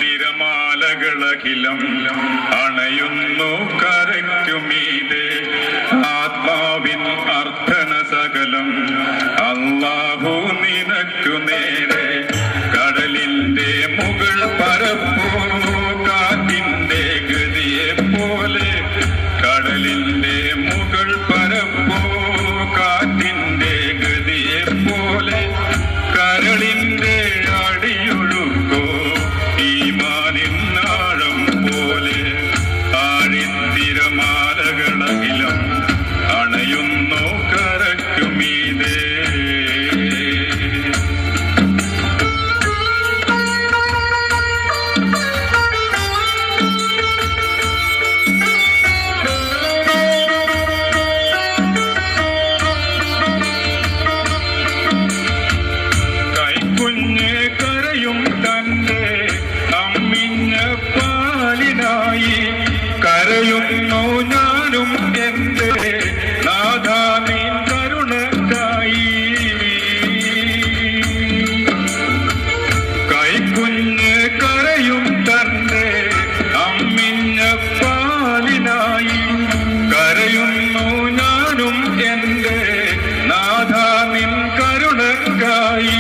തിരമാലകളഖിലം അണയുന്നു കരയ്ക്കുമീതെ ആത്മാവിൻ അർത്ഥന സകലം അല്ലാഹു നിനക്കു നേരെ കടലിന്റെ മുകൾ പരപ്പോ കാറ്റിന്റെ ഗതിയെ പോലെ കടലിന്റെ മുകൾ പരപ്പോ കാറ്റിന്റെ ഗതിയെ പോലെ കരളിന്റെ അടിയൊഴുക്കോ ഈമാനിന്നാഴം പോലെ ആഴിത്തിരമാലകളഖിലം അണയുന്നു കരയ്ക്കുമീതെ കൈക്കുഞ്ഞ് കരയും തന്റെ അമ്മിഞ്ഞ പാലിനായി കരയുന്നു ഞാനും എന്റെ നാഥാ നിൻ കരുണക്കായി കൈക്കുഞ്ഞ് കരയും തന്റെ അമ്മിഞ്ഞ പാലിനായി കരയുന്നു ഞാനും എന്റെ നാഥാ നിൻ കരുണക്കായി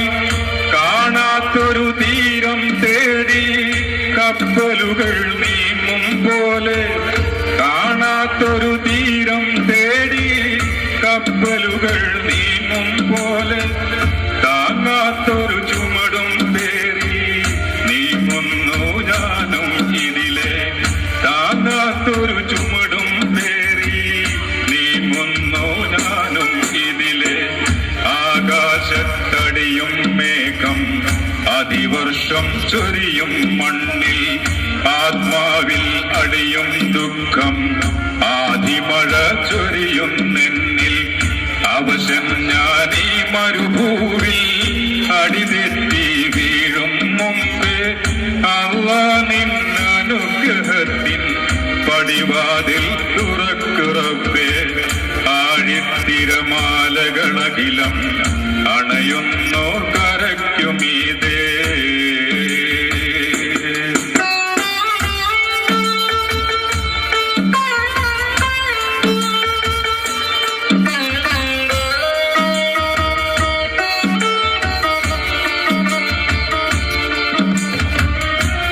കാണാത്തൊരു തീരം തേടി കപ്പലുകൾ നീങ്ങും പോലെ കാണാത്തൊരു തീരം തേടി കപ്പലുകൾ നീങ്ങും പോലെ താങ്ങാത്തൊരു ചുമടും പേറി നീങ്ങുന്നു ഞാനും ഇതിലെ താങ്ങാത്തൊരു ചുമടും പേറി നീങ്ങുന്നു ഞാനും ഇതിലെ ആകാശത്തടിയും മേഘം അതിവർഷം ചൊരിയും മണ്ണിൽ ആത്മാവിൽ അടിയും ദുഃഖം ആദിമഴ ചൊരിയുന്നെന്നിൽ അവശൻ ഞാനീ മരുഭൂവിൽ അടിതെറ്റി വീഴും മുമ്പേ അല്ലാഹ് നിൻ അനുഗ്രഹത്തിൻ പടിവാതിൽ തുറക്കു റബ്ബേ ആഴിത്തിരമാലകളഖിലം അണയുന്നു കരയ്ക്കുമീതെ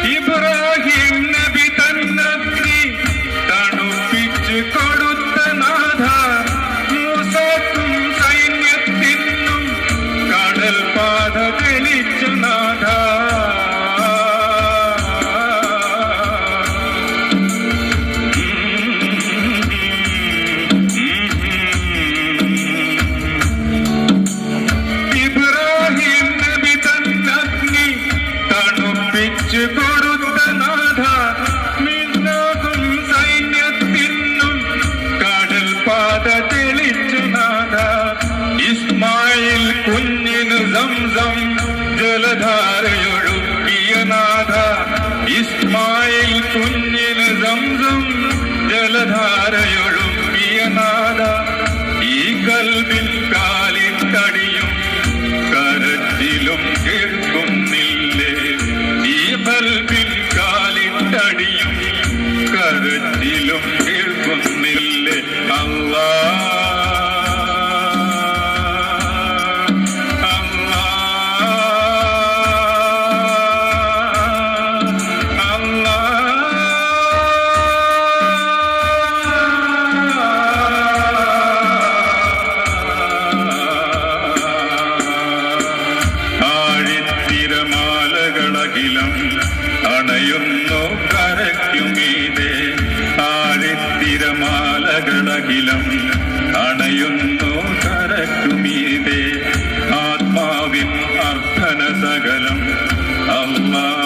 ഇബ്രാഹിം നബി തന്നഗ്നി തണുപ്പിച്ച് കൊടുത്ത നാഥ മൂസാക്കും സൈന്യത്തിനും കടൽ പാത തെളിച്ച നാഥ ഇബ്രാഹിം നബി തന്നഗ്നി തണുപ്പിച്ച് കൊടുത്ത നാഥ മിന്നാകും സൈന്യത്തിനും കടൽ പാത തെളിച്ച നാഥ ഇസ്മായിൽ കുഞ്ഞിന് സംസം ജലധാരയൊഴുക്കിയ നാഥ ഇസ്മായിൽ കുഞ്ഞിന് സംസം ജലധാരയൊഴുക്കിയ നാഥ ഈ കൽബിൽ കാലിട്ടടിയും കരച്ചിലും കേൾക്കുന്നില്ലേ ഈ കൽബിൽ കാലിട്ടടിയും കരച്ചിലും കേൾക്കുന്നില്ലേ അല്ലാഹ് ആഴിത്തിരമാലകളഖിലം അണയുന്നു കരയ്ക്കുമീതെ ആഴിത്തിരമാലകളഖിലം അണയുന്നു കരയ്ക്കുമീതെ ആത്മാവിൻ അർത്ഥന സകലം അല്ലാഹ്